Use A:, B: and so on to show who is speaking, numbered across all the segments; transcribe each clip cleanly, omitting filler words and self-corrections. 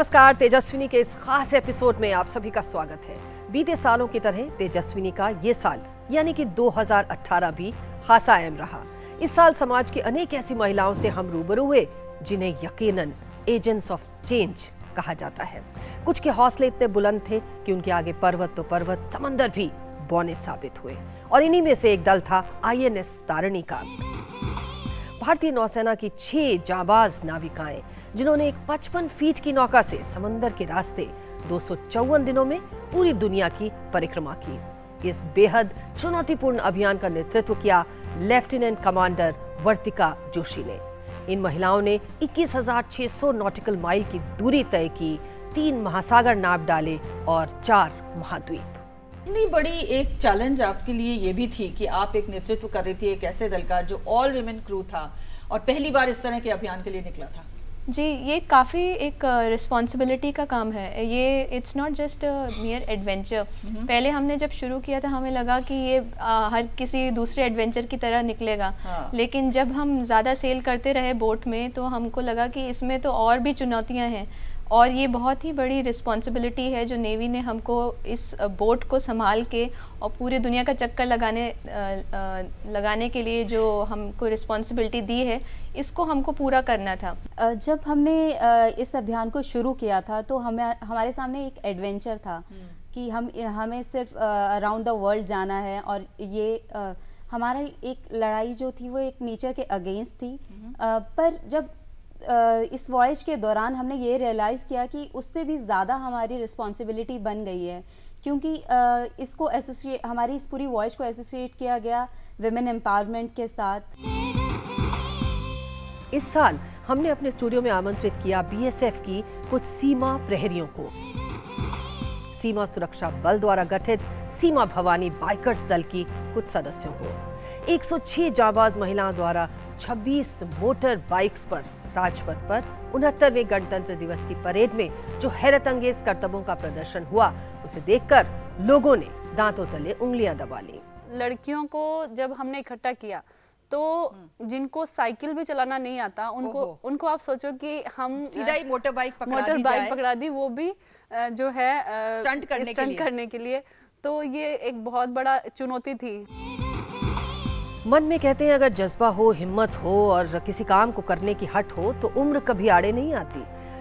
A: नमस्कार, तेजस्विनी के इस खास एपिसोड में आप सभी का स्वागत है। बीते सालों की तरह तेजस्विनी का ये साल यानी कि 2018 भी खासा अहम रहा। इस साल समाज की अनेक ऐसी महिलाओं से हम रूबरू हुए जिन्हें यकीनन एजेंट्स ऑफ चेंज कहा जाता है। कुछ के हौसले इतने बुलंद थे कि उनके आगे पर्वत तो पर्वत, समंदर भी बौने साबित हुए। और इन्हीं में से एक दल था INS तारिणी का। भारतीय नौसेना की 6 जाबाज नाविकाएं जिन्होंने एक 55 फीट की नौका से समंदर के रास्ते 254 दिनों में पूरी दुनिया की परिक्रमा की। इस बेहद चुनौतीपूर्ण अभियान का नेतृत्व किया लेफ्टिनेंट कमांडर वर्तिका जोशी ने। इन महिलाओं ने 21,600 नॉटिकल माइल की दूरी तय की, 3 महासागर नाप डाले और 4 महाद्वीप।
B: इतनी बड़ी एक चैलेंज आपके लिए ये भी थी कि आप एक नेतृत्व कर रही थी एक ऐसे दल का जो ऑल विमेन क्रू था और पहली बार इस तरह के अभियान के लिए निकला था।
C: जी, ये काफ़ी एक रिस्पॉन्सिबिलिटी का काम है। ये इट्स नॉट जस्ट मियर एडवेंचर। पहले हमने जब शुरू किया था हमें लगा कि ये हर किसी दूसरे एडवेंचर की तरह निकलेगा। लेकिन जब हम ज़्यादा सेल करते रहे बोट में तो हमको लगा कि इसमें तो और भी चुनौतियाँ हैं और ये बहुत ही बड़ी रिस्पॉन्सिबिलिटी है जो नेवी ने हमको इस बोट को संभाल के और पूरी दुनिया का चक्कर लगाने के लिए जो हमको रिस्पॉन्सिबिलिटी दी है, इसको हमको पूरा करना था।
D: जब हमने इस अभियान को शुरू किया था तो हमारे सामने एक एडवेंचर था कि हमें सिर्फ अराउंड द वर्ल्ड जाना है और ये हमारा एक लड़ाई जो थी वो एक नेचर के अगेंस्ट थी। पर जब इस वॉयज के दौरान हमने ये रियलाइज़ किया कि उससे भी ज़्यादा हमारी रिस्पॉन्सिबिलिटी बन गई है, क्योंकि इसको हमारी इस पूरी वॉयज को एसोसिएट किया गया विमेन एम्पावरमेंट के साथ।
A: इस साल हमने अपने स्टूडियो में आमंत्रित किया BSF की कुछ सीमा प्रहरियों को। सीमा सुरक्षा बल द्वारा गठित सीमा भवानी बाइकर्स दल की कुछ सदस्यों को, 106 जाबाज महिलाओं द्वारा 26 मोटर बाइक्स पर राजपथ पर 69वें गणतंत्र दिवस की परेड में जो हैरत अंगेज करतबों का प्रदर्शन हुआ, उसे देखकर लोगों ने दांतों तले उंगलियां दबा ली।
E: लड़कियों को जब हमने इकट्ठा किया तो जिनको साइकिल भी चलाना नहीं आता उनको आप सोचो कि हम
B: सीधा ही मोटर बाइक
E: पकड़ा दी, वो भी जो है
B: स्टंट
E: करने के लिए। तो ये एक बहुत बड़ा चुनौती थी।
A: मन में कहते हैं अगर जज्बा हो, हिम्मत हो और किसी काम को करने की हट हो तो उम्र कभी आड़े नहीं आती।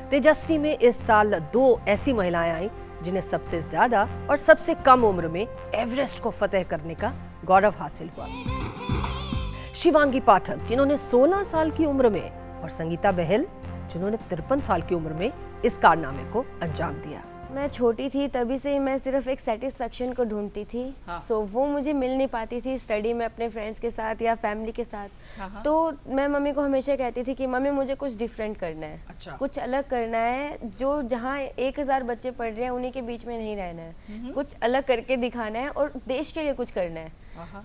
A: तेजस्वी में इस साल 2 ऐसी महिलाएं आई जिन्हें सबसे ज्यादा और सबसे कम उम्र में एवरेस्ट को फतेह करने का गौरव हासिल हुआ। शिवांगी पाठक जिन्होंने 16 साल की उम्र में और संगीता बहल जिन्होंने 53 साल की उम्र में इस कारनामे को अंजाम दिया।
F: मैं छोटी थी तभी से ही मैं सिर्फ एक सेटिस्फेक्शन को ढूंढती थी। सो वो मुझे मिल नहीं पाती थी स्टडी में अपने फ्रेंड्स के साथ या फैमिली के साथ। तो मैं मम्मी को हमेशा कहती थी कि मम्मी मुझे कुछ डिफरेंट करना है। कुछ अलग करना है, जो जहाँ 1000 बच्चे पढ़ रहे हैं उन्हीं के बीच में नहीं रहना है, कुछ अलग करके दिखाना है और देश के लिए कुछ करना है।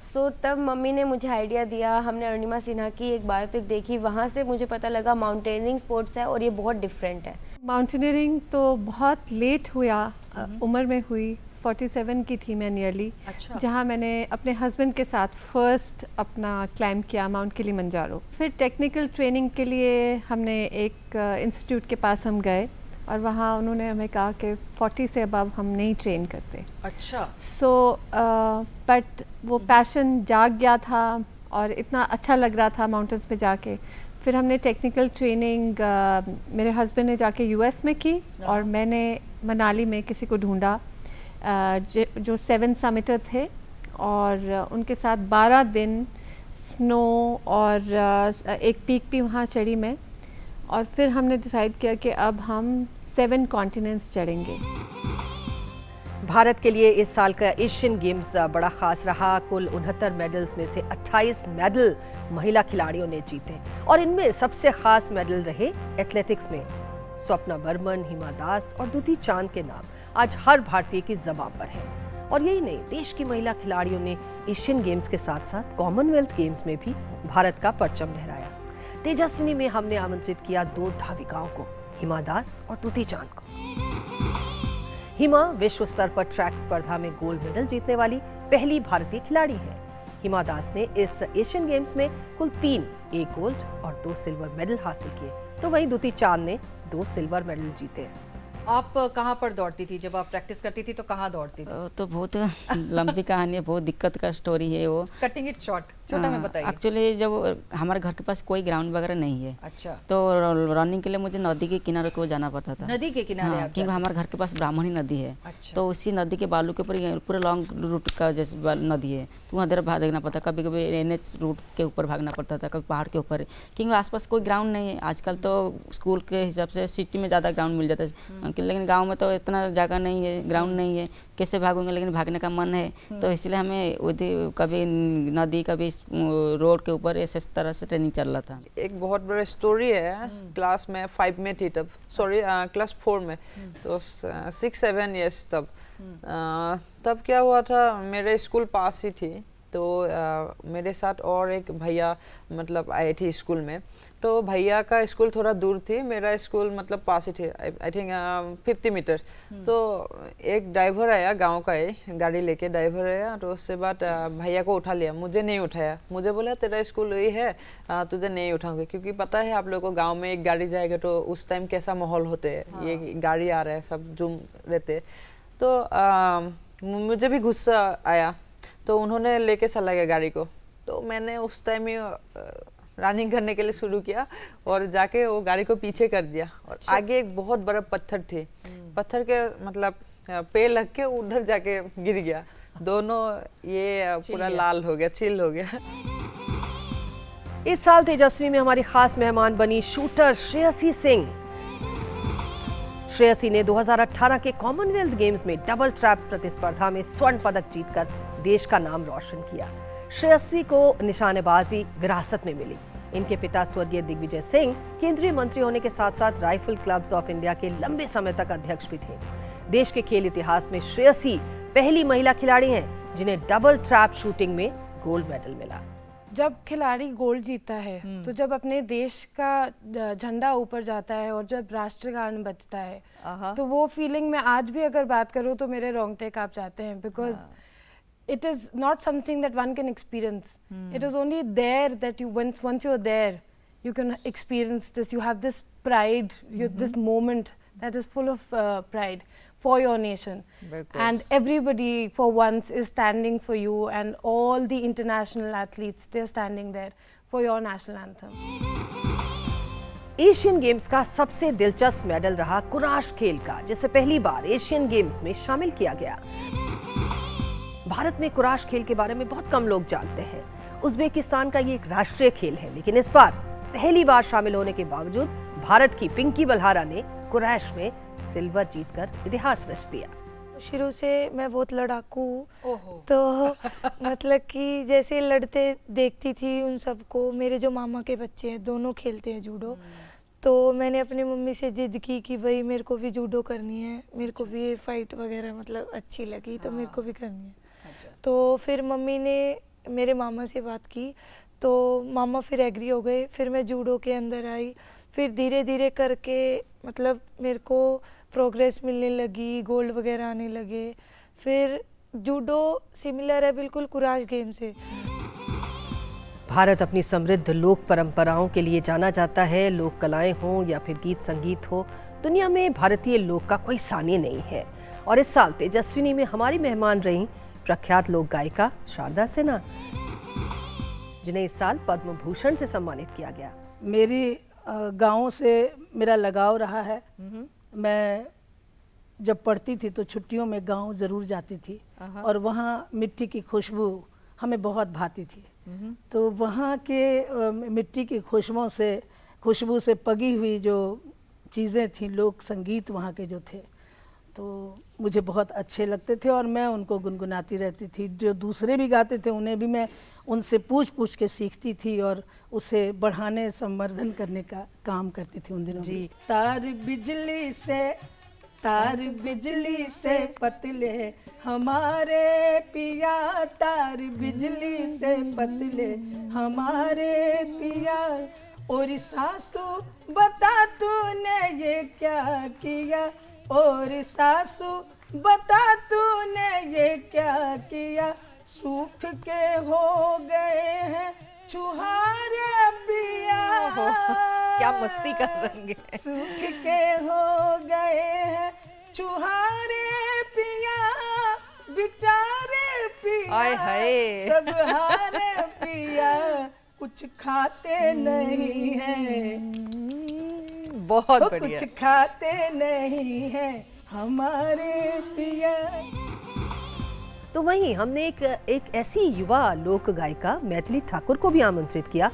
F: सो तब मम्मी ने मुझे आइडिया दिया, हमने अरुणिमा सिन्हा की एक बायोपिक देखी, वहाँ से मुझे पता लगा माउंटेनियरिंग स्पोर्ट्स है और ये बहुत डिफरेंट है।
G: माउंटेनियरिंग तो बहुत लेट हुआ, उम्र में हुई, 47 की थी मैं नियरली। जहाँ मैंने अपने हस्बैंड के साथ फर्स्ट अपना क्लाइंब किया माउंट किलिमंजारो। फिर टेक्निकल ट्रेनिंग के लिए हमने एक इंस्टीट्यूट के पास हम गए और वहाँ उन्होंने हमें कहा कि 40 से अबव हम नहीं ट्रेन करते। सो बट वो पैशन जाग गया था और इतना अच्छा लग रहा था माउंटेन्स पे जाके। फिर हमने टेक्निकल ट्रेनिंग मेरे हस्बैंड ने जाके US में की और मैंने मनाली में किसी को ढूंढा जो 7 समिटर थे और उनके साथ 12 दिन स्नो और एक पीक भी वहाँ चढ़ी मैं। और फिर हमने डिसाइड किया कि अब हम 7 कॉन्टिनेंट्स चढ़ेंगे।
A: भारत के लिए इस साल का एशियन गेम्स बड़ा खास रहा। कुल 69 मेडल्स में से 28 मेडल महिला खिलाड़ियों ने जीते और इनमें सबसे खास मेडल रहे एथलेटिक्स में। स्वप्ना बर्मन, हिमा दास और दुती चांद के नाम आज हर भारतीय की ज़बान पर है। और यही नहीं, देश की महिला खिलाड़ियों ने एशियन गेम्स के साथ साथ कॉमनवेल्थ गेम्स में भी भारत का परचम लहराया। तेजस्विनी में हमने आमंत्रित किया 2 धाविकाओं को, हिमा दास और दुती चांद को। हिमा विश्व स्तर पर ट्रैक स्पर्धा में गोल्ड मेडल जीतने वाली पहली भारतीय खिलाड़ी है। हिमा दास ने इस एशियन गेम्स में कुल 3 एक गोल्ड और 2 सिल्वर मेडल हासिल किए, तो वहीं दुती चांद ने 2 सिल्वर मेडल जीते।
B: आप कहाँ पर दौड़ती थी जब आप प्रैक्टिस करती थी, तो कहाँ दौड़ती थी?
H: तो बहुत लंबी कहानी है, बहुत दिक्कत का स्टोरी है वो।
B: कटिंग इट शॉर्ट, छोटा में बताइए।
H: एक्चुअली जब हमारे घर के पास कोई ग्राउंड वगैरह नहीं है,
B: अच्छा।
H: तो रनिंग के लिए मुझे नदी के किनारे को जाना पड़ता था।
B: नदी के किनारे?
H: हाँ, क्योंकि हमारे घर के पास ब्राह्मणी नदी है।
B: अच्छा।
H: तो उसी नदी के बालू के ऊपर पूरे लॉन्ग रूट का जैसे नदी है, तो वहाँ देर भागना पड़ता, कभी कभी NH रूट के ऊपर भागना पड़ता था, कभी पहाड़ के ऊपर, क्योंकि आसपास कोई ग्राउंड नहीं है। आजकल तो स्कूल के हिसाब से सिटी में ज़्यादा ग्राउंड मिल जाता है, लेकिन गाँव में तो इतना जगह नहीं है, ग्राउंड नहीं है, कैसे भागूंगे, लेकिन भागने का मन है, तो इसलिए हमें कभी नदी कभी रोड के ऊपर इस तरह से ट्रेनिंग चल रहा था।
I: एक बहुत बड़ा स्टोरी है। क्लास में 5 में थी तब, सॉरी क्लास 4 में, तो 6-7 ईयर्स तब क्या हुआ था, मेरे स्कूल पास ही थी, तो मेरे साथ और एक भैया मतलब आए थे स्कूल में। तो भैया का स्कूल थोड़ा दूर थी, मेरा स्कूल मतलब पास ही थे, आई थिंक 50 मीटर। तो एक ड्राइवर आया, गांव का है, गाड़ी लेके ड्राइवर आया, तो उससे बाद भैया को उठा लिया, मुझे नहीं उठाया। मुझे बोला तेरा स्कूल वही है, तुझे नहीं उठाऊंगे, क्योंकि पता है आप लोगों को गाँव में एक गाड़ी जाएगा तो उस टाइम कैसा माहौल होते है। हाँ। ये गाड़ी आ रहा है, सब झूम रहते। तो मुझे भी गुस्सा आया, तो उन्होंने लेके चला गया गाड़ी को। तो मैंने उस टाइम ही रनिंग करने के लिए शुरू किया और जाके वो गाड़ी को पीछे कर दिया, और आगे एक बहुत बड़ा पत्थर थे, पत्थर के मतलब पेड़ लग के उधर जाके गिर गया, दोनों ये पूरा लाल हो गया, चिल हो गया।
A: इस साल तेजस्वी में हमारी खास मेहमान बनी शूटर श्रेयसी सिंह। श्रेयसी ने 2018 के कॉमनवेल्थ गेम्स में डबल ट्रैप प्रतिस्पर्धा में स्वर्ण पदक जीतकर देश का नाम रोशन किया। श्रेयसी को निशानेबाजी विरासत में मिली। इनके पिता स्वर्गीय दिग्विजय सिंह केंद्रीय मंत्री होने के साथ साथ राइफल क्लब्स ऑफ इंडिया के लंबे समय तक अध्यक्ष भी थे। देश के खेल इतिहास में श्रेयसी पहली महिला खिलाड़ी हैं जिन्हें डबल ट्रैप शूटिंग में गोल्ड मेडल मिला।
J: जब खिलाड़ी गोल्ड जीता है, तो जब अपने देश का झंडा ऊपर जाता है और जब राष्ट्रगान बजता है, तो वो फीलिंग में आज भी अगर बात करूँ तो मेरे रोंगटे कांप जाते हैं, because it is not something that one can experience. It is only there that you once you're there, you can experience this. You have this pride, this moment that is full of pride for your nation. And everybody for once is standing for you, and all the international athletes, they're standing there for your national anthem.
A: Asian games का सबसे दिलचस्प medal रहा kurash खेल का, जिसे पहली बार Asian games में शामिल किया गया। भारत में कुराश खेल के बारे में बहुत कम लोग जानते हैं। उज्बेकिस्तान का ये एक राष्ट्रीय खेल है, लेकिन इस बार पहली बार शामिल होने के बावजूद भारत की पिंकी बलहारा ने कुराश में सिल्वर जीतकर इतिहास रच दिया।
K: शुरू से मैं बहुत लड़ाकू हूँ, तो मतलब कि जैसे लड़ते देखती थी उन सबको। मेरे जो मामा के बच्चे हैं दोनों खेलते हैं जूडो, तो मैंने अपनी मम्मी से जिद की कि भाई मेरे को भी जूडो करनी है, मेरे को भी ये फाइट वगैरह मतलब अच्छी लगी, तो मेरे को भी करनी है। तो फिर मम्मी ने मेरे मामा से बात की, तो मामा फिर एग्री हो गए। फिर मैं जूडो के अंदर आई, फिर धीरे धीरे करके मतलब मेरे को प्रोग्रेस मिलने लगी, गोल्ड वगैरह आने लगे। फिर जूडो सिमिलर है बिल्कुल कुराश गेम से।
A: भारत अपनी समृद्ध लोक परंपराओं के लिए जाना जाता है। लोक कलाएं हों या फिर गीत संगीत हो, दुनिया में भारतीय लोक का कोई सानी नहीं है। और इस साल तेजस्विनी में हमारी मेहमान रही प्रख्यात लोक गायिका शारदा सिन्हा, जिन्हें इस साल पद्म भूषण से सम्मानित किया गया।
L: मेरी गाँव से मेरा लगाव रहा है। मैं जब पढ़ती थी तो छुट्टियों में गांव ज़रूर जाती थी, और वहाँ मिट्टी की खुशबू हमें बहुत भाती थी। तो वहाँ के मिट्टी की खुशबू से पगी हुई जो चीज़ें थीं, लोक संगीत वहाँ के जो थे, तो मुझे बहुत अच्छे लगते थे और मैं उनको गुनगुनाती रहती थी। जो दूसरे भी गाते थे उन्हें भी मैं उनसे पूछ के सीखती थी और उसे बढ़ाने संवर्धन करने का काम करती थी उन दिनों में। तार बिजली से पतले हमारे पिया, तार बिजली से पतले हमारे पिया, और सासू बता तूने ये क्या किया, और सासू बता तूने ये क्या किया, सूख के हो गए हैं चुहारे पिया।
B: क्या मस्ती कर रहे हैं।
L: सूख के हो गए हैं छुहारे पिया बेचारे पिया
B: आय हाय।
L: सब हारे पिया कुछ खाते नहीं है
B: बहुत
L: वो
B: बढ़िया।
L: कुछ खाते नहीं है हमारे पिया।
A: तो वहीं हमने एक ऐसी युवा लोक गायिका मैथिली ठाकुर को भी आमंत्रित किया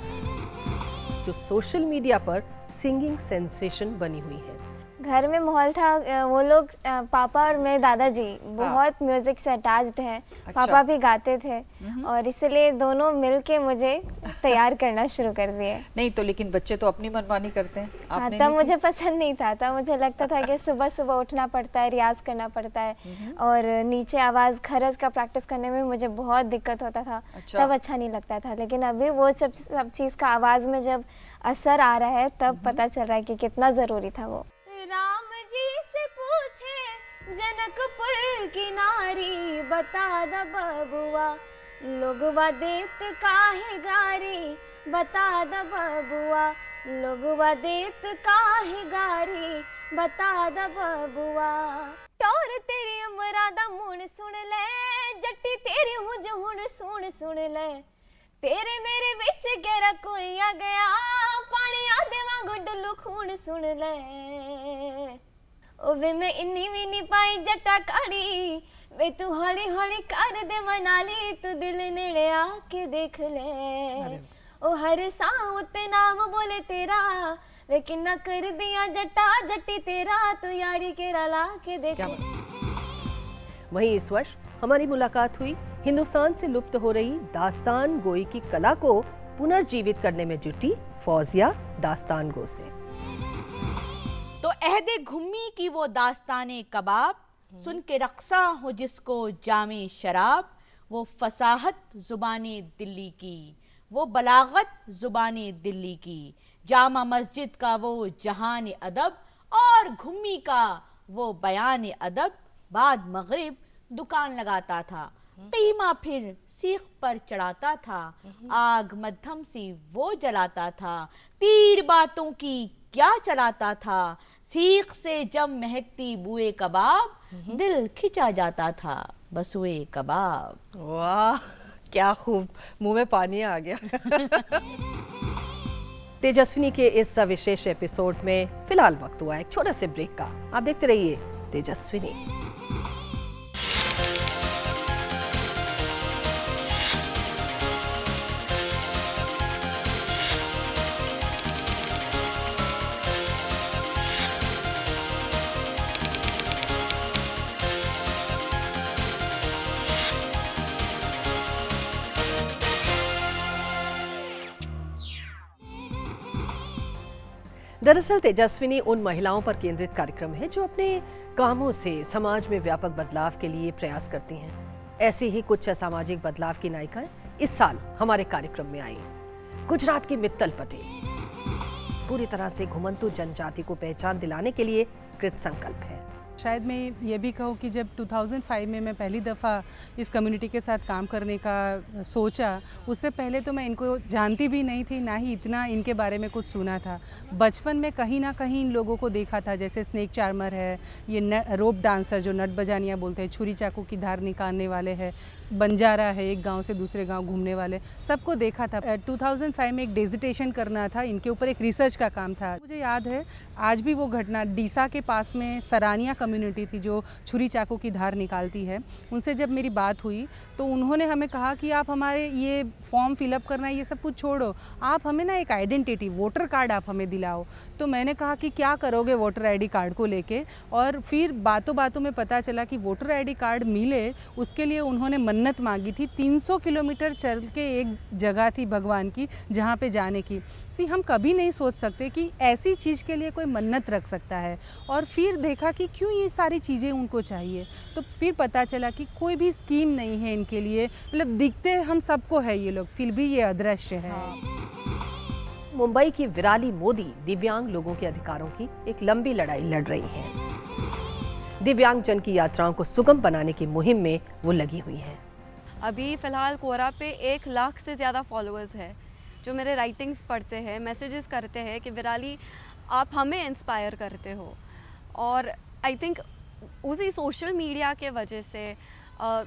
A: जो सोशल मीडिया पर सिंगिंग सेंसेशन बनी हुई है।
F: घर में माहौल था, वो लोग पापा और मेरे दादाजी बहुत म्यूजिक से अटैच्ड हैं। पापा भी गाते थे और इसलिए दोनों मिलके मुझे तैयार करना शुरू कर दिए।
B: नहीं तो लेकिन बच्चे तो अपनी मनमानी करते हैं।
F: हाँ,
B: आपने
F: तब
B: नहीं
F: मुझे पसंद नहीं था। तब मुझे लगता था कि सुबह सुबह उठना पड़ता है, रियाज करना पड़ता है और नीचे आवाज़ खरज का प्रैक्टिस करने में मुझे बहुत दिक्कत होता था। तब अच्छा नहीं लगता था, लेकिन अभी वो सब चीज़ का आवाज़ में जब असर आ रहा है तब पता चल रहा है कि कितना ज़रूरी था वो। राम जी से पूछे जनकपुर की नारी, बता द बबुआ लोगवा देत काहे गारी, बता द बबुआ लोगवा देत काहे गारी, बता द बबुआ। टोर तेरी अमरादा मुन सुन ले, जट्टी तेरी हुज हुन सुन ले, तेरे मेरे बिच गहरा कोई आ गया, पानी आदे वांगू डुल्लू खून सुन ले। ओ वे मैं इन्नी भी नहीं पाई जट्टा काड़ी, वे तू हौली हौली कर दे मनाली, तू दिल नेड़े आके देख ले। ओ हर सांव उत्ते नाम बोले तेरा, वे किन्ना कर दिया जट्टा जट्टी तेरा, तू यारी के रला के देख ले।
A: वहीं इस वर्ष हमारी मुलाकात हुई हिंदुस्तान से लुप्त हो रही दास्तान गोई की कला को पुनर्जीवित करने में जुटी फौजिया दास्तान गो से।
M: तो अहदे घुम्मी की वो दास्ताने कबाब, सुन के रक्सा हो जिसको जामे शराब, वो फसाहत जुबाने दिल्ली की, वो बलागत जुबाने दिल्ली की, जामा मस्जिद का वो जहान अदब और घुम्मी का वो बयान अदब, बाद मगरिब दुकान लगाता था, पीमा फिर सीख पर चढ़ाता था, आग मध्यम सी वो जलाता था, तीर बातों की क्या चलाता था, सीख से जब महकती बुए कबाब, दिल खिंचा जाता था बसुए कबाब।
B: वाह क्या खूब, मुंह में पानी आ गया।
A: तेजस्विनी के इस विशेष एपिसोड में फिलहाल वक्त हुआ एक छोटे से ब्रेक का। आप देखते रहिए तेजस्विनी। दरअसल तेजस्विनी उन महिलाओं पर केंद्रित कार्यक्रम है जो अपने कामों से समाज में व्यापक बदलाव के लिए प्रयास करती हैं। ऐसी ही कुछ सामाजिक बदलाव की नायिकाएं इस साल हमारे कार्यक्रम में आई। गुजरात की मित्तल पटेल पूरी तरह से घुमंतु जनजाति को पहचान दिलाने के लिए कृत संकल्प है।
N: शायद मैं ये भी कहूँ कि जब 2005 में मैं पहली दफ़ा इस कम्युनिटी के साथ काम करने का सोचा, उससे पहले तो मैं इनको जानती भी नहीं थी, ना ही इतना इनके बारे में कुछ सुना था। बचपन में कहीं ना कहीं इन लोगों को देखा था, जैसे स्नेक चार्मर है, ये रोप डांसर जो नट बजानिया बोलते हैं, छुरी चाकू की धार निकालने वाले हैं, बंजारा है एक गांव से दूसरे गांव घूमने वाले, सबको देखा था। 2005 में एक डेजिटेशन करना था, इनके ऊपर एक रिसर्च का काम था। मुझे याद है आज भी वो घटना, डीसा के पास में सरानिया कम्युनिटी थी जो छुरी चाकू की धार निकालती है। उनसे जब मेरी बात हुई तो उन्होंने हमें कहा कि आप हमारे ये फॉर्म फिलअप करना ये सब कुछ छोड़ो, आप हमें ना एक आइडेंटिटी वोटर कार्ड आप हमें दिलाओ। तो मैंने कहा कि क्या करोगे वोटर आईडी कार्ड को लेके, और फिर बातों बातों में पता चला कि वोटर आईडी कार्ड मिले उसके लिए उन्होंने मन्नत मांगी थी। 300 किलोमीटर चल के एक जगह थी भगवान की जहाँ पे जाने की। हम कभी नहीं सोच सकते कि ऐसी चीज़ के लिए कोई मन्नत रख सकता है। और फिर देखा कि क्यों ये सारी चीज़ें उनको चाहिए, तो फिर पता चला कि कोई भी स्कीम नहीं है इनके लिए, मतलब दिखते हम सबको है ये लोग, फिर भी ये अदृश्य है।
A: मुंबई की विराली मोदी दिव्यांग लोगों के अधिकारों की एक लंबी लड़ाई लड़ रही हैं। दिव्यांग जन की यात्राओं को सुगम बनाने की मुहिम में वो लगी हुई हैं।
O: अभी फ़िलहाल कोरा पे 1 लाख से ज़्यादा फॉलोअर्स है जो मेरे राइटिंग्स पढ़ते हैं, मैसेजेस करते हैं कि विराली आप हमें इंस्पायर करते हो। और आई थिंक उसी सोशल मीडिया के वजह से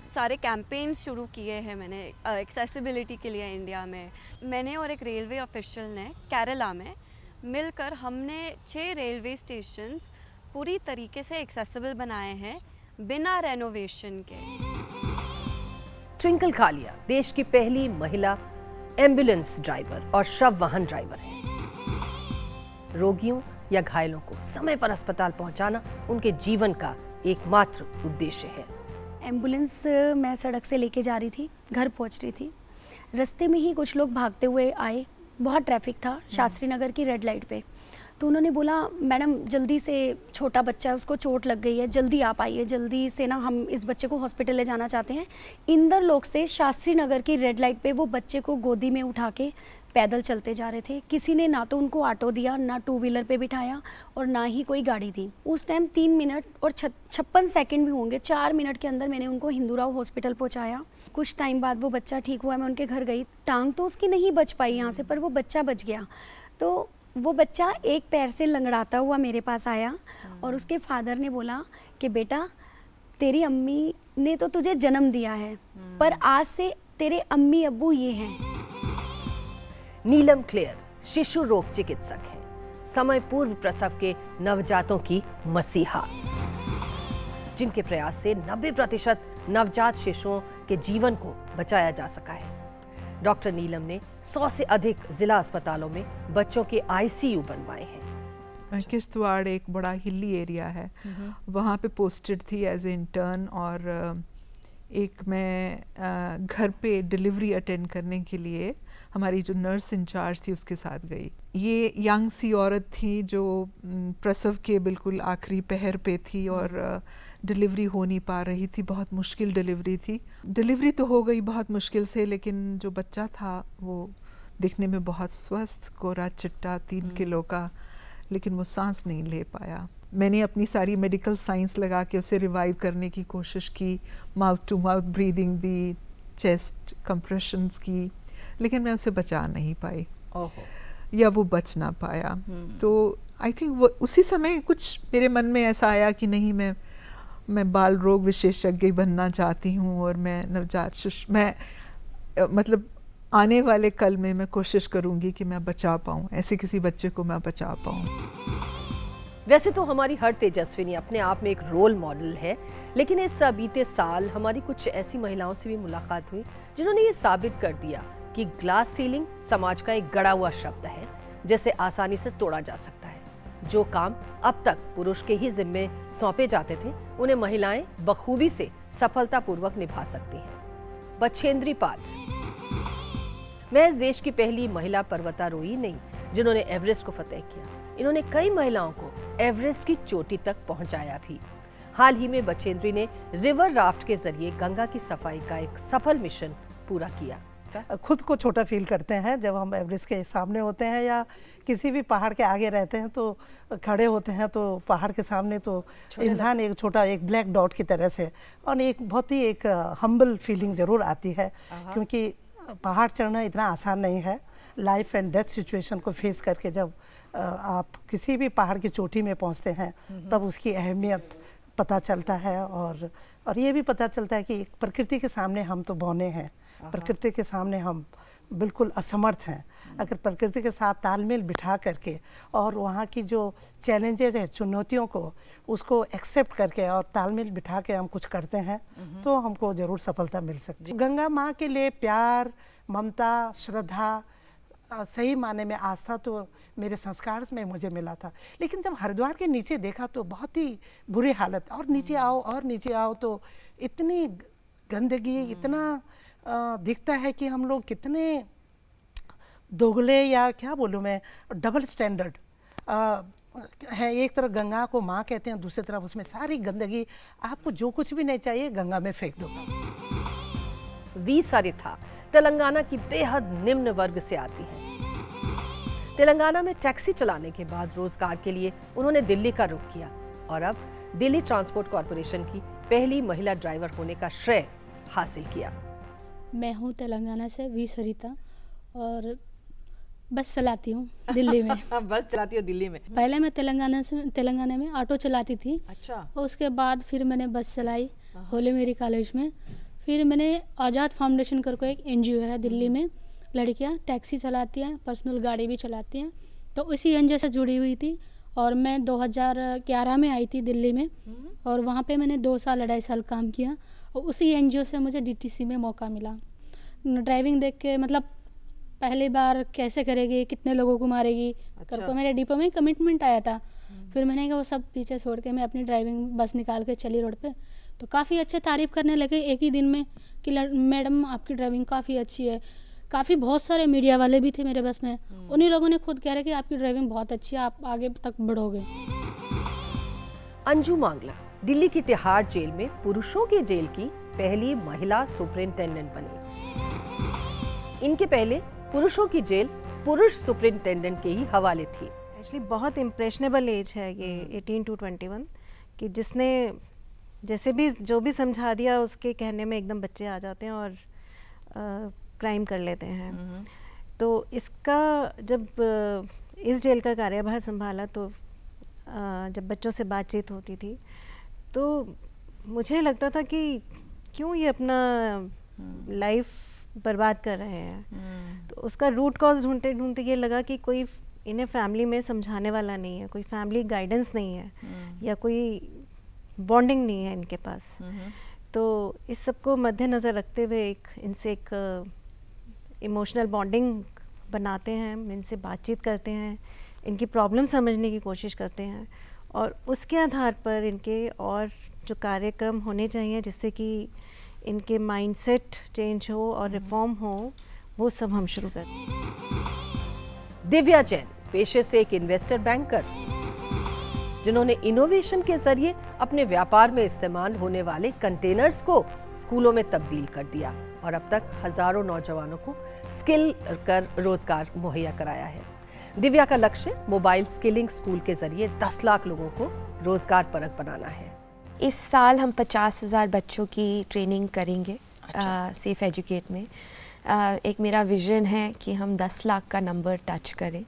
O: सारे कैंपेन्स शुरू किए हैं मैंने एक्सेसिबिलिटी के लिए इंडिया में। मैंने और एक रेलवे ऑफिशियल ने केरला में मिलकर हमने 6 रेलवे स्टेशंस पूरी तरीके से एक्सेसिबल बनाए हैं बिना रेनोवेशन के।
A: ट्विंकल कालिया देश की पहली महिला एम्बुलेंस ड्राइवर और शव वाहन ड्राइवर है। रोगियों या घायलों को समय पर अस्पताल पहुंचाना उनके जीवन का एकमात्र उद्देश्य है।
P: एम्बुलेंस मैं सड़क से लेके जा रही थी, घर पहुंच रही थी। रास्ते में ही कुछ लोग भागते हुए आए, बहुत ट्रैफिक था शास्त्री नगर की रेड लाइट पे। तो उन्होंने बोला मैडम जल्दी से, छोटा बच्चा है उसको चोट लग गई है, जल्दी आप आइए, जल्दी से ना हम इस बच्चे को हॉस्पिटल ले जाना चाहते हैं। इंदर लोक से शास्त्री नगर की रेड लाइट पे वो बच्चे को गोदी में उठा के पैदल चलते जा रहे थे। किसी ने ना तो उनको ऑटो दिया, ना 2 व्हीलर पे बिठाया और ना ही कोई गाड़ी दी। उस टाइम 3 मिनट और 56 सेकंड भी होंगे, 4 मिनट के अंदर मैंने उनको हिंदूराव हॉस्पिटल पहुंचाया। कुछ टाइम बाद वो बच्चा ठीक हुआ, मैं उनके घर गई। टांग तो उसकी नहीं बच पाई यहाँ से, पर वो बच्चा बच गया। तो वो बच्चा एक पैर से लंगड़ाता हुआ मेरे पास आया और उसके फादर ने बोला कि बेटा तेरी अम्मी ने तो तुझे जन्म दिया है, पर आज से तेरे अम्मी अब्बू ये हैं।
A: नीलम क्लेयर शिशु रोग चिकित्सक हैं, समय पूर्व प्रसव के नवजातों की मसीहा, जिनके प्रयास से 90% नवजात शिशुओं के जीवन को बचाया जा सका है। डॉक्टर नीलम ने 100 से अधिक जिला अस्पतालों में बच्चों के आईसीयू बनवाए हैं।
Q: किश्तवाड़ एक बड़ा हिली एरिया है, वहाँ पे पोस्टेड थी एज ए इंटर्न, और एक मैं घर पे डिलीवरी अटेंड करने के लिए हमारी जो नर्स इंचार्ज थी उसके साथ गई। ये यंग सी औरत थी जो प्रसव के बिल्कुल आखिरी पहर पे थी और डिलीवरी हो नहीं पा रही थी, बहुत मुश्किल डिलीवरी थी। डिलीवरी तो हो गई बहुत मुश्किल से, लेकिन जो बच्चा था वो दिखने में बहुत स्वस्थ, कोरा चिट्टा 3 किलो का, लेकिन वो सांस नहीं ले पाया। मैंने अपनी सारी मेडिकल साइंस लगा के उसे रिवाइव करने की कोशिश की, माउथ टू माउथ ब्रीदिंग दी, चेस्ट कंप्रेशंस की, लेकिन मैं उसे बचा नहीं पाई या वो बच ना पाया। तो आई थिंक वो उसी समय कुछ मेरे मन में ऐसा आया कि नहीं, मैं बाल रोग विशेषज्ञ बनना चाहती हूँ और मैं नवजात शिशु, मैं मतलब आने वाले कल में मैं कोशिश करूँगी कि मैं बचा पाऊँ, ऐसे किसी बच्चे को मैं बचा पाऊँ।
A: वैसे तो हमारी हर तेजस्विनी अपने आप में एक रोल मॉडल है, लेकिन इस बीते साल हमारी कुछ ऐसी महिलाओं से भी मुलाकात हुई जिन्होंने ये साबित कर दिया कि ग्लास सीलिंग समाज का एक गड़ा हुआ शब्द है, जिसे आसानी से तोड़ा जा सकता है। जो काम अब तक पुरुष के ही जिम्मे सौंपे जाते थे, उन्हें महिलाएं बखूबी से सफलतापूर्वक निभा सकती हैं। बछेंद्री पाल मैं इस देश की पहली महिला पर्वतारोही नहीं जिन्होंने एवरेस्ट को फतेह किया, इन्होंने कई महिलाओं को एवरेस्ट की चोटी तक पहुंचाया भी। हाल ही में बछेंद्री ने रिवर राफ्ट के जरिए गंगा की सफाई का एक सफल मिशन पूरा किया।
L: खुद को छोटा फील करते हैं जब हम एवरेस्ट के सामने होते हैं या किसी भी पहाड़ के आगे रहते हैं, तो खड़े होते हैं तो पहाड़ के सामने तो इंसान एक छोटा एक ब्लैक डॉट की तरह से, और एक बहुत ही एक हम्बल फीलिंग ज़रूर आती है, क्योंकि पहाड़ चढ़ना इतना आसान नहीं है। लाइफ एंड डेथ सिचुएशन को फेस करके जब आप किसी भी पहाड़ की चोटी में पहुंचते हैं तब उसकी अहमियत पता चलता है, और ये भी पता चलता है कि प्रकृति के सामने हम तो बौने हैं, प्रकृति के सामने हम बिल्कुल असमर्थ हैं। अगर प्रकृति के साथ तालमेल बिठा करके और वहाँ की जो चैलेंजेस है, चुनौतियों को उसको एक्सेप्ट करके और तालमेल बिठा के हम कुछ करते हैं तो हमको ज़रूर सफलता मिल सकती है। गंगा माँ के लिए प्यार, ममता, श्रद्धा, सही माने में आस्था तो मेरे संस्कार में मुझे मिला था, लेकिन जब हरिद्वार के नीचे देखा तो बहुत ही बुरी हालत, और नीचे आओ और नीचे आओ तो इतनी गंदगी, इतना दिखता है कि हम लोग कितने दोगले या क्या बोलूँ मैं, डबल स्टैंडर्ड है। एक तरफ गंगा को माँ कहते हैं, दूसरी तरफ उसमें सारी गंदगी, आपको जो कुछ भी नहीं चाहिए गंगा में फेंक दो।
A: वी सरिता तेलंगाना की बेहद निम्न वर्ग से आती हैं। तेलंगाना में टैक्सी चलाने के बाद रोजगार के लिए उन्होंने दिल्ली का रुख किया और अब दिल्ली ट्रांसपोर्ट कॉरपोरेशन की पहली महिला ड्राइवर होने का श्रेय हासिल किया।
R: मैं हूँ तेलंगाना से वी सरिता, और बस चलाती हूँ दिल्ली में।
B: बस चलाती हो दिल्ली में?
R: पहले मैं तेलंगाना में ऑटो चलाती थी।
B: अच्छा।
R: और उसके बाद फिर मैंने बस चलाई होली मेरी कॉलेज में। फिर मैंने आज़ाद फाउंडेशन करके एक NGO है दिल्ली में, लड़कियाँ टैक्सी चलाती हैं, पर्सनल गाड़ी भी चलाती हैं, तो उसी NGO से जुड़ी हुई थी। और मैं 2011 में आई थी दिल्ली में, और वहाँ पे मैंने 2 साल 2.5 साल काम किया, और उसी NGO से मुझे DTC में मौका मिला। ड्राइविंग देख के मतलब पहली बार कैसे करेगी, कितने लोगों को मारेगी,
B: अच्छा।
R: करके मेरे डिपो में कमिटमेंट आया था। फिर मैंने कहा वो सब पीछे छोड़ के मैं अपनी ड्राइविंग बस निकाल के चली रोड पे, तो काफ़ी अच्छे तारीफ़ करने लगे एक ही दिन में कि मैडम आपकी ड्राइविंग काफ़ी अच्छी है। काफ़ी बहुत सारे मीडिया वाले भी थे मेरे बस में, उन्हीं लोगों ने खुद कह रहे कि आपकी ड्राइविंग बहुत अच्छी है, आप आगे तक बढ़ोगे।
A: अंजू मांगला दिल्ली की तिहाड़ जेल में पुरुषों की जेल की पहली महिला सुपरिंटेंडेंट बनी। इनके पहले पुरुषों की जेल पुरुष सुपरिंटेंडेंट के ही हवाले थी।
S: एक्चुअली बहुत इम्प्रेशनेबल एज है ये 18 to 21, कि जिसने जैसे भी जो भी समझा दिया उसके कहने में एकदम बच्चे आ जाते हैं और क्राइम कर लेते हैं। तो इसका जब इस जेल का कार्यभार संभाला तो जब बच्चों से बातचीत होती थी तो मुझे लगता था कि क्यों ये अपना लाइफ बर्बाद कर रहे हैं। तो उसका रूट कॉज ढूंढते ढूंढते ये लगा कि कोई इन्हें फैमिली में समझाने वाला नहीं है, कोई फैमिली गाइडेंस नहीं है, या कोई बॉन्डिंग नहीं है इनके पास। तो इस सब को मद्देनज़र रखते हुए इनसे एक इमोशनल बॉन्डिंग बनाते हैं, इनसे बातचीत करते हैं, इनकी प्रॉब्लम समझने की कोशिश करते हैं, और उसके आधार पर इनके और जो कार्यक्रम होने चाहिए जिससे कि इनके माइंडसेट चेंज हो और रिफॉर्म हो, वो सब हम शुरू करते हैं।
A: दिव्या जैन पेशे से एक इन्वेस्टर बैंकर, जिन्होंने इनोवेशन के जरिए अपने व्यापार में इस्तेमाल होने वाले कंटेनर्स को स्कूलों में तब्दील कर दिया और अब तक हजारों नौजवानों को स्किल कर रोजगार मुहैया कराया है। दिव्या का लक्ष्य मोबाइल स्किलिंग स्कूल के जरिए 10 लाख लोगों को रोजगार परक बनाना है।
F: इस साल हम 50,000 बच्चों की ट्रेनिंग करेंगे सेफ एजुकेट में। एक मेरा विजन है कि हम 10 लाख का नंबर टच करें।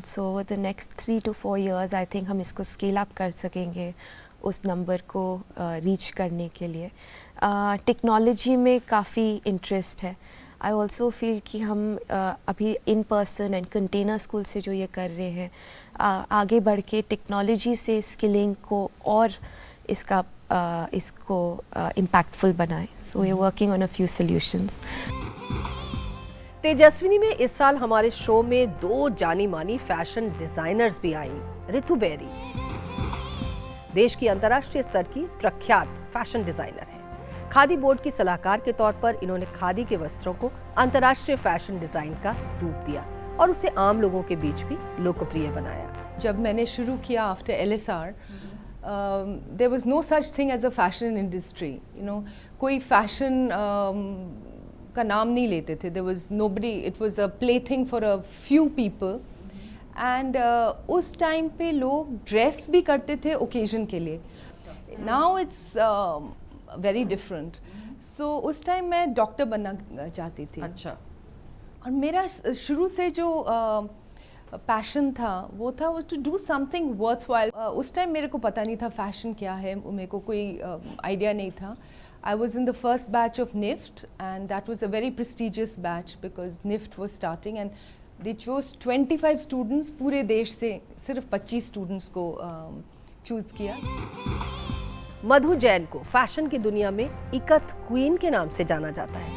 F: So the next 3 to 4 years I think हम इसको स्केल अप कर सकेंगे उस नंबर को रीच करने के लिए। टेक्नोलॉजी में काफ़ी इंटरेस्ट है। आई ऑल्सो फील कि हम अभी in person and container school से जो ये कर रहे हैं, आगे बढ़ के टेक्नोलॉजी से स्किलिंग को और इसको इम्पैक्टफुल बनाएं। So we are working on a few solutions.
A: Tejaswini में इस साल हमारे शो में 2 जानी मानी फैशन डिजाइनर्स भी आई। रितु बेरी देश की अंतर्राष्ट्रीय स्तर की प्रख्यात फैशन डिजाइनर है। खादी बोर्ड की सलाहकार के तौर पर इन्होंने खादी के वस्त्रों को अंतर्राष्ट्रीय फैशन डिजाइन का रूप दिया और उसे आम लोगों के बीच भी लोकप्रिय बनाया।
T: जब मैंने शुरू किया after LSR, there was no such thing as a fashion industry. You know, कोई फैशन का नाम नहीं लेते थे। There was nobody. It was a plaything for a few people. And उस टाइम पे लोग ड्रेस भी करते थे ओकेजन के लिए। Now it's very different. So उस टाइम मैं डॉक्टर बनना चाहती थी।
B: अच्छा।
T: और मेरा शुरू से जो पैशन था वो टू डू समथिंग वर्थवाइल। उस टाइम मेरे को पता नहीं था फैशन क्या है, मेरे को कोई आइडिया नहीं था। I was in the first batch of NIFT and that was a very prestigious batch because NIFT was starting and they chose 25 students पूरे देश से, सिर्फ 25 स्टूडेंट्स को चूज किया।
A: मधु जैन को फैशन की दुनिया में इकत क्वीन के नाम से जाना जाता है।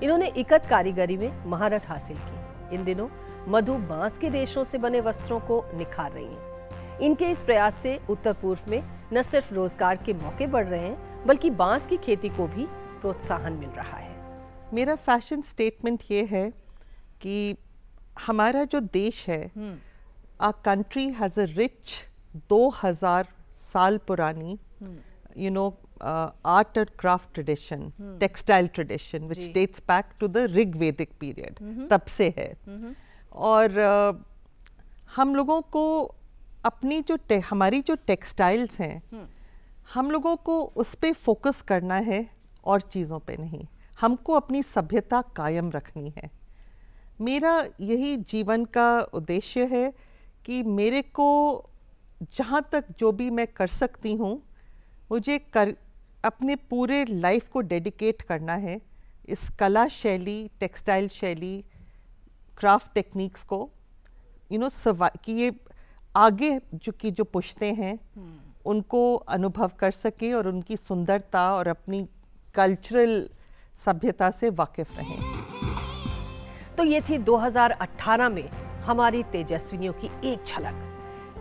A: इन्होंने इकत कारीगरी में महारत हासिल की। इन दिनों मधु बांस के रेशों से बने वस्त्रों को निखार रही हैं। इनके इस प्रयास से उत्तर पूर्व में न सिर्फ रोजगार के मौके बढ़ रहे हैं बल्कि बांस की खेती को भी प्रोत्साहन मिल रहा है।
U: मेरा फैशन स्टेटमेंट ये है कि हमारा जो देश है, our country has a rich 2000 साल पुरानी art and craft tradition, textile tradition which dates back to the Rig Vedic period, तब से है। और हम लोगों को अपनी जो हमारी जो टेक्सटाइल्स हैं, हम लोगों को उस पे फोकस करना है और चीज़ों पे नहीं। हमको अपनी सभ्यता कायम रखनी है। मेरा यही जीवन का उद्देश्य है कि मेरे को जहाँ तक जो भी मैं कर सकती हूँ मुझे अपने पूरे लाइफ को डेडिकेट करना है इस कला शैली, टेक्सटाइल शैली, क्राफ्ट टेक्निक्स को कि ये आगे जो पुश्तें हैं उनको अनुभव कर सके और उनकी सुंदरता और अपनी कल्चरल सभ्यता से वाकिफ रहें।
A: तो ये थी 2018 में हमारी तेजस्विनियों की एक झलक।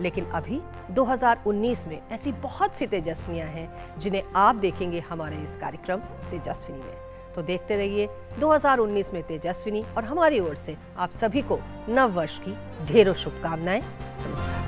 A: लेकिन अभी 2019 में ऐसी बहुत सी तेजस्विनियां हैं जिन्हें आप देखेंगे हमारे इस कार्यक्रम तेजस्विनी में। तो देखते रहिए 2019 में तेजस्विनी, और हमारी ओर से आप सभी को नव वर्ष की ढेरों शुभकामनाएं। नमस्कार।